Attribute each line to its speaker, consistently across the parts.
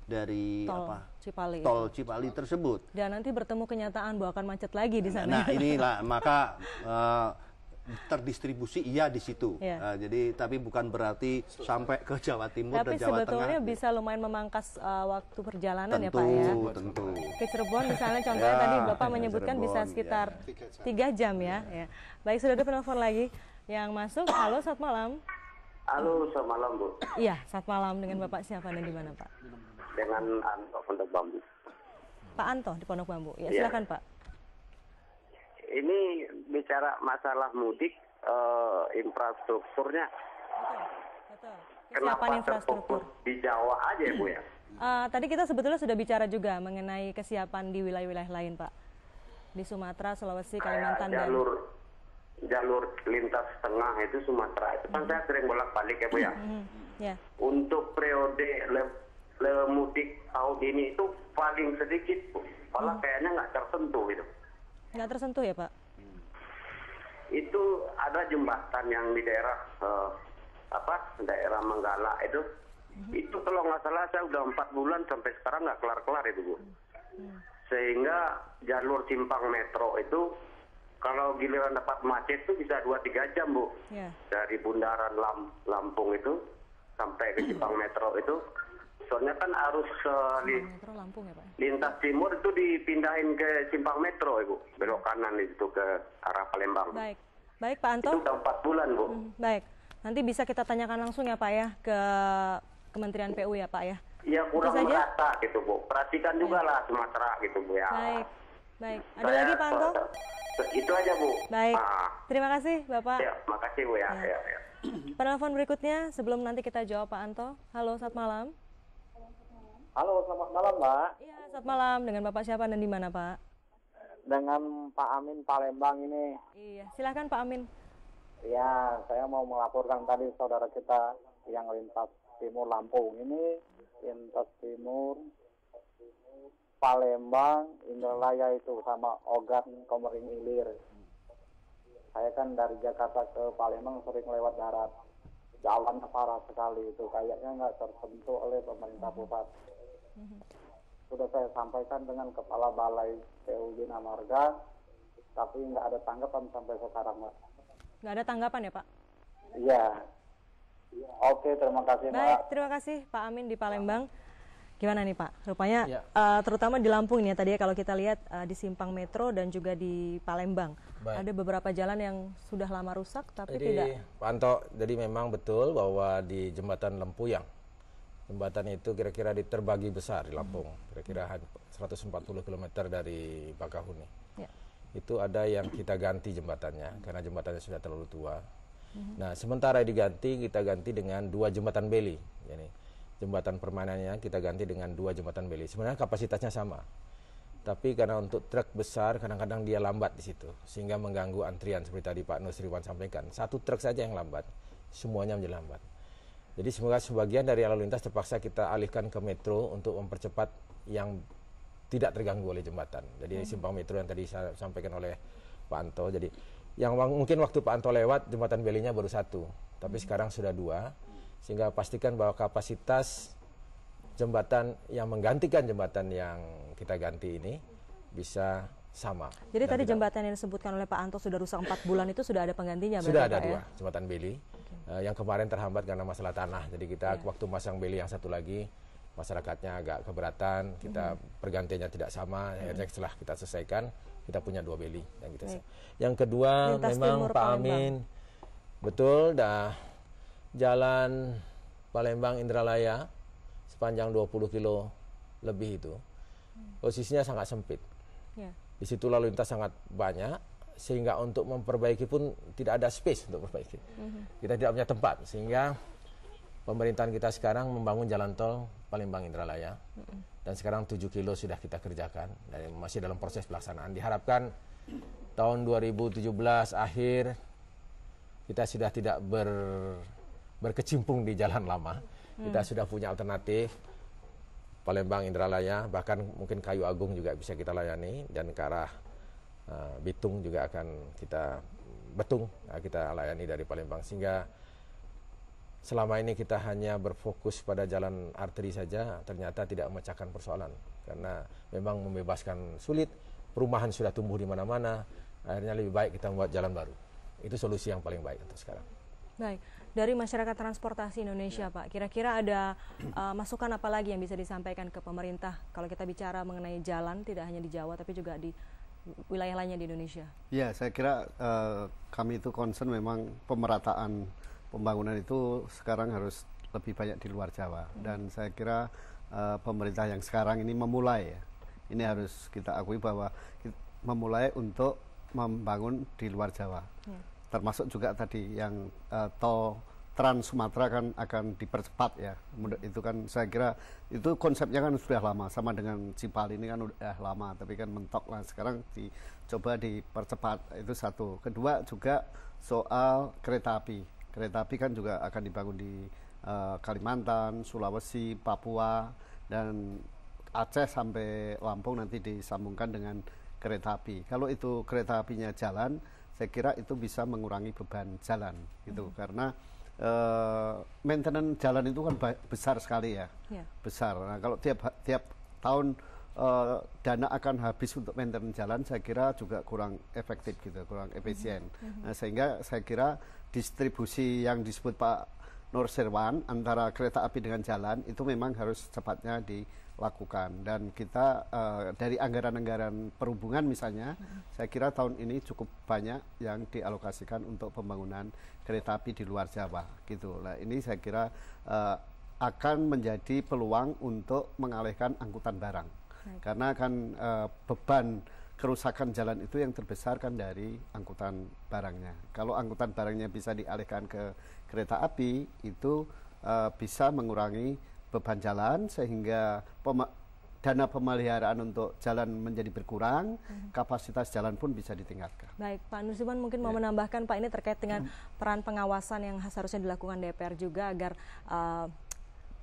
Speaker 1: tol Cipali tersebut.
Speaker 2: Dan nanti bertemu kenyataan bahwa akan macet lagi di sana.
Speaker 1: Nah, inilah maka terdistribusi di situ. Jadi tapi bukan berarti sampai ke Jawa Timur dan Jawa Tengah.
Speaker 2: Tapi sebetulnya bisa lumayan memangkas waktu perjalanan ya Pak ya.
Speaker 1: Tentu.
Speaker 2: Ke Cirebon misalnya contohnya tadi Bapak menyebutkan Cirebon, bisa sekitar 3 jam ya. Baik, sudah ada penelpon lagi yang masuk. Halo, selamat malam.
Speaker 3: Halo, selamat malam Bu.
Speaker 2: Iya, selamat malam. Dengan Bapak siapa dan di mana Pak?
Speaker 3: Dengan Anto Pondok Bambu.
Speaker 2: Pak Anto di Pondok Bambu. Ya, silakan Pak.
Speaker 3: Ini bicara masalah mudik, infrastrukturnya.
Speaker 2: Betul.
Speaker 3: Kenapa terfokus di Jawa aja ya Bu ya?
Speaker 2: Tadi kita sebetulnya sudah bicara juga mengenai kesiapan di wilayah-wilayah lain Pak. Di Sumatera, Sulawesi, Kalimantan dan
Speaker 3: jalur lintas tengah itu Sumatera. Itu kan saya sering bolak-balik ya Bu ya. Untuk periode mudik tahun ini itu paling sedikit Bu. Malah kayaknya nggak tersentuh itu.
Speaker 2: Nggak tersentuh ya Pak?
Speaker 3: Itu ada jembatan yang di daerah daerah Manggala itu. Itu kalau nggak salah saya udah 4 bulan sampai sekarang nggak kelar-kelar itu Bu. Sehingga jalur simpang metro itu kalau giliran dapat macet itu bisa 2-3 jam Bu. Dari bundaran Lampung itu sampai ke simpang metro itu. Soalnya kan arus
Speaker 2: Lampung ya, Pak?
Speaker 3: Lintas timur itu dipindahin ke simpang metro Ibu, belok kanan itu ke arah Palembang.
Speaker 2: Baik Pak Anto.
Speaker 3: Itu udah 4 bulan Bu.
Speaker 2: Baik, nanti bisa kita tanyakan langsung ya Pak ya ke Kementerian PU ya Pak ya.
Speaker 3: Iya, kurang merata gitu Bu. Perhatikan juga lah Sumatera gitu Bu ya.
Speaker 2: Baik. Ada lagi Pak Anto?
Speaker 3: Itu aja Bu.
Speaker 2: Baik. Terima kasih Bapak.
Speaker 3: Ya, makasih Bu ya.
Speaker 2: Penelpon berikutnya sebelum nanti kita jawab Pak Anto. Halo, selamat malam.
Speaker 4: Halo, selamat malam, Mbak.
Speaker 2: Iya, selamat malam. Dengan Bapak siapa dan di mana, Pak?
Speaker 4: Dengan Pak Amin Palembang ini.
Speaker 2: Iya, silakan Pak Amin.
Speaker 4: Iya, saya mau melaporkan tadi saudara kita yang lintas timur Lampung ini, lintas timur Palembang, Indralaya itu sama Ogan Komering Ilir. Saya kan dari Jakarta ke Palembang sering lewat darat. Jalan parah sekali itu, kayaknya nggak tersentuh oleh pemerintah pusat. Sudah saya sampaikan dengan Kepala Balai PU Bina Marga, tapi nggak ada tanggapan sampai sekarang, Pak.
Speaker 2: Nggak ada tanggapan ya, Pak?
Speaker 4: Iya. Oke, terima kasih, Pak.
Speaker 2: Baik, terima kasih Pak Amin di Palembang. Gimana nih Pak? Rupanya terutama di Lampung nih ya, tadi ya kalau kita lihat di Simpang Metro dan juga di Palembang. Ada beberapa jalan yang sudah lama rusak tapi tidak.
Speaker 5: Pak Anto, jadi memang betul bahwa di Jembatan Lempuyang, jembatan itu kira-kira terbagi besar di Lampung, kira-kira 140 km dari Bakahuni. Itu ada yang kita ganti jembatannya, karena jembatannya sudah terlalu tua. Nah, sementara diganti, kita ganti dengan 2 jembatan beli. Jadi, jembatan permanennya kita ganti dengan 2 jembatan beli. Sebenarnya kapasitasnya sama. Tapi karena untuk truk besar, kadang-kadang dia lambat di situ. Sehingga mengganggu antrian, seperti tadi Pak Nusriwan sampaikan. 1 truk saja yang lambat, semuanya menjadi lambat. Jadi semoga sebagian dari lalu lintas terpaksa kita alihkan ke metro untuk mempercepat yang tidak terganggu oleh jembatan. Jadi simpang metro yang tadi saya sampaikan oleh Pak Anto. Jadi yang mungkin waktu Pak Anto lewat jembatan belinya baru 1, tapi sekarang sudah 2, sehingga pastikan bahwa kapasitas jembatan yang menggantikan jembatan yang kita ganti ini bisa sama.
Speaker 2: Jadi tadi jembatan yang disebutkan oleh Pak Anto sudah rusak 4 bulan itu sudah ada penggantinya?
Speaker 5: Sudah ada 2 jembatan beli. Yang kemarin terhambat karena masalah tanah. Jadi kita waktu masang beli yang 1 lagi, masyarakatnya agak keberatan, kita pergantiannya tidak sama. Akhirnya setelah kita selesaikan, kita punya 2 beli yang kita. Yang kedua lintas memang Pak Amin betul dah jalan Palembang Indralaya sepanjang 20 kilo lebih itu posisinya sangat sempit. Di situ lalu lintas sangat banyak, sehingga untuk memperbaiki pun tidak ada space untuk memperbaiki. Kita tidak punya tempat, sehingga pemerintahan kita sekarang membangun jalan tol Palembang Indralaya. Dan sekarang 7 kilo sudah kita kerjakan dan masih dalam proses pelaksanaan. Diharapkan tahun 2017 akhir kita sudah tidak berkecimpung di jalan lama. Kita sudah punya alternatif Palembang Indralaya, bahkan mungkin Kayu Agung juga bisa kita layani, dan ke arah Bitung juga akan kita layani dari Palembang, sehingga selama ini kita hanya berfokus pada jalan arteri saja, ternyata tidak memecahkan persoalan. Karena memang membebaskan sulit, perumahan sudah tumbuh di mana-mana, akhirnya lebih baik kita membuat jalan baru. Itu solusi yang paling baik untuk sekarang.
Speaker 2: Baik, dari masyarakat transportasi Indonesia Pak, kira-kira ada masukan apa lagi yang bisa disampaikan ke pemerintah kalau kita bicara mengenai jalan, tidak hanya di Jawa tapi juga di wilayah lainnya di Indonesia?
Speaker 1: Ya, saya kira kami itu concern memang pemerataan pembangunan itu sekarang harus lebih banyak di luar Jawa. Dan saya kira pemerintah yang sekarang ini memulai ya. Ini harus kita akui bahwa memulai untuk membangun di luar Jawa. Termasuk juga tadi yang tol Trans Sumatera kan akan dipercepat ya. Itu kan saya kira itu konsepnya kan sudah lama, sama dengan Cipali ini kan udah lama, tapi kan mentok lah. Sekarang dicoba dipercepat, itu satu. Kedua juga soal kereta api. Kereta api kan juga akan dibangun di Kalimantan, Sulawesi, Papua, dan Aceh sampai Lampung nanti disambungkan dengan kereta api. Kalau itu kereta apinya jalan, saya kira itu bisa mengurangi beban jalan gitu. Karena maintenance jalan itu kan besar sekali ya, besar. Nah, kalau tiap tahun dana akan habis untuk maintenance jalan, saya kira juga kurang efektif gitu, kurang efisien. Nah, sehingga saya kira distribusi yang disebut Pak Nur Sirwan antara kereta api dengan jalan itu memang harus cepatnya dilakukan. Dan kita dari anggaran-anggaran perhubungan misalnya, saya kira tahun ini cukup banyak yang dialokasikan untuk pembangunan kereta api di luar Jawa gitu. Nah, ini saya kira akan menjadi peluang untuk mengalihkan angkutan barang. Karena kan beban kerusakan jalan itu yang terbesar kan dari angkutan barangnya. Kalau angkutan barangnya bisa dialihkan ke kereta api, itu bisa mengurangi beban jalan sehingga dana pemeliharaan untuk jalan menjadi berkurang, kapasitas jalan pun bisa ditingkatkan.
Speaker 2: Baik, Pak Nursiman mungkin mau menambahkan Pak, ini terkait dengan peran pengawasan yang seharusnya dilakukan DPR juga agar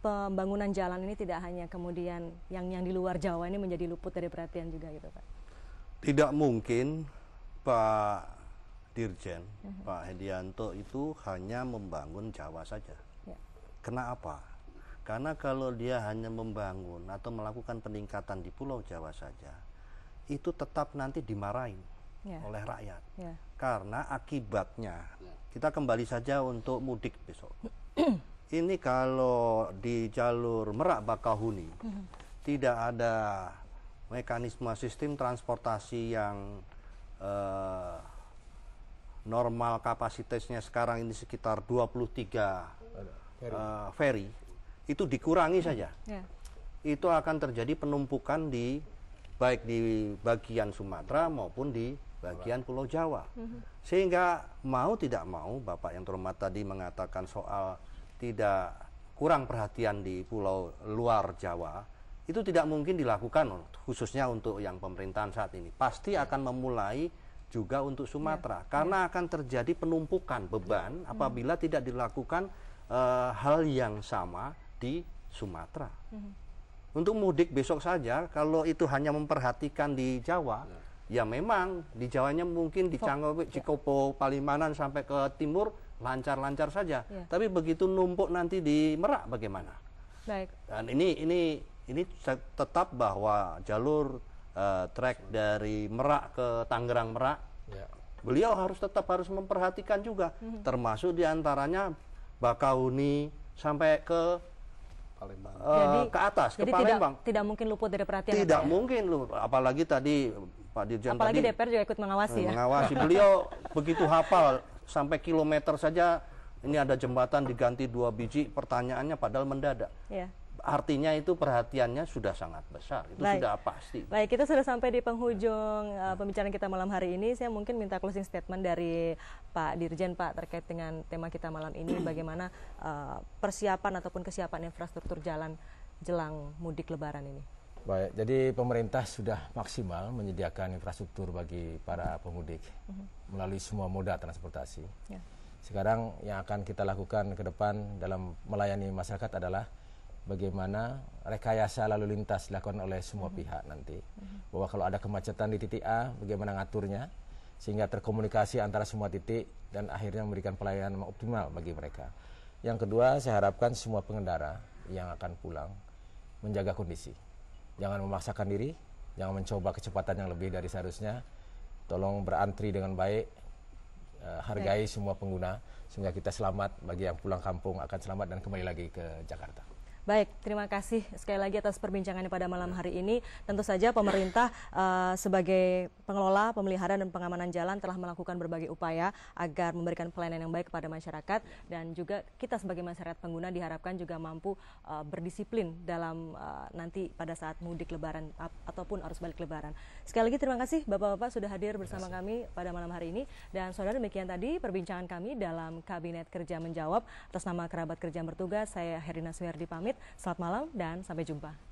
Speaker 2: pembangunan jalan ini tidak hanya kemudian yang di luar Jawa ini menjadi luput dari perhatian juga gitu Pak.
Speaker 1: Tidak mungkin Pak Dirjen, Pak Hedianto itu hanya membangun Jawa saja. Kenapa? Karena kalau dia hanya membangun atau melakukan peningkatan di Pulau Jawa saja, itu tetap nanti dimarahin oleh rakyat. Karena akibatnya, kita kembali saja untuk mudik besok. Ini kalau di jalur Merak Bakahuni, tidak ada mekanisme sistem transportasi yang normal kapasitasnya sekarang ini sekitar 23 ferry, itu dikurangi saja. Itu akan terjadi penumpukan baik di bagian Sumatera maupun di bagian Pulau Jawa. Sehingga mau tidak mau, Bapak yang terhormat tadi mengatakan soal tidak kurang perhatian di pulau luar Jawa, itu tidak mungkin dilakukan khususnya untuk yang pemerintahan saat ini. Pasti akan memulai juga untuk Sumatera, karena akan terjadi penumpukan beban apabila tidak dilakukan hal yang sama di Sumatera. Untuk mudik besok saja, kalau itu hanya memperhatikan di Jawa, ya memang di Jawanya mungkin di Cikopo, Palimanan sampai ke timur lancar-lancar saja. Tapi begitu numpuk nanti di Merak bagaimana? Baik. Dan ini tetap bahwa jalur trek dari Merak ke Tangerang Merak, beliau tetap harus memperhatikan juga, termasuk diantaranya Bakahuni sampai ke Palembang, ke atas, ke Palembang.
Speaker 2: Tidak mungkin luput dari perhatian.
Speaker 1: Tidak mungkin luput, apalagi tadi Pak Dirjen
Speaker 2: apalagi DPR juga ikut mengawasi ya.
Speaker 1: Mengawasi, beliau begitu hafal sampai kilometer saja. Ini ada jembatan diganti 2 biji, pertanyaannya padahal mendadak. Artinya itu perhatiannya sudah sangat besar, itu sudah pasti.
Speaker 2: Baik, kita sudah sampai di penghujung pembicaraan kita malam hari ini. Saya mungkin minta closing statement dari Pak Dirjen, Pak, terkait dengan tema kita malam ini, bagaimana persiapan ataupun kesiapan infrastruktur jalan jelang mudik Lebaran ini.
Speaker 5: Baik, jadi pemerintah sudah maksimal menyediakan infrastruktur bagi para pemudik melalui semua moda transportasi. Sekarang yang akan kita lakukan ke depan dalam melayani masyarakat adalah bagaimana rekayasa lalu lintas dilakukan oleh semua pihak nanti. Bahwa kalau ada kemacetan di titik A, bagaimana ngaturnya, sehingga terkomunikasi antara semua titik dan akhirnya memberikan pelayanan optimal bagi mereka. Yang kedua, saya harapkan semua pengendara yang akan pulang menjaga kondisi. Jangan memaksakan diri, jangan mencoba kecepatan yang lebih dari seharusnya. Tolong berantri dengan baik, hargai semua pengguna, sehingga kita selamat, bagi yang pulang kampung akan selamat dan kembali lagi ke Jakarta.
Speaker 2: Baik, terima kasih sekali lagi atas perbincangannya pada malam hari ini. Tentu saja pemerintah sebagai pengelola, pemelihara dan pengamanan jalan telah melakukan berbagai upaya agar memberikan pelayanan yang baik kepada masyarakat, dan juga kita sebagai masyarakat pengguna diharapkan juga mampu berdisiplin dalam nanti pada saat mudik lebaran ataupun arus balik lebaran. Sekali lagi terima kasih Bapak-bapak sudah hadir bersama kami pada malam hari ini, dan saudara, demikian tadi perbincangan kami dalam Kabinet Kerja Menjawab. Atas nama kerabat kerja yang bertugas, saya Herina Suherdi pamit. Selamat malam dan sampai jumpa.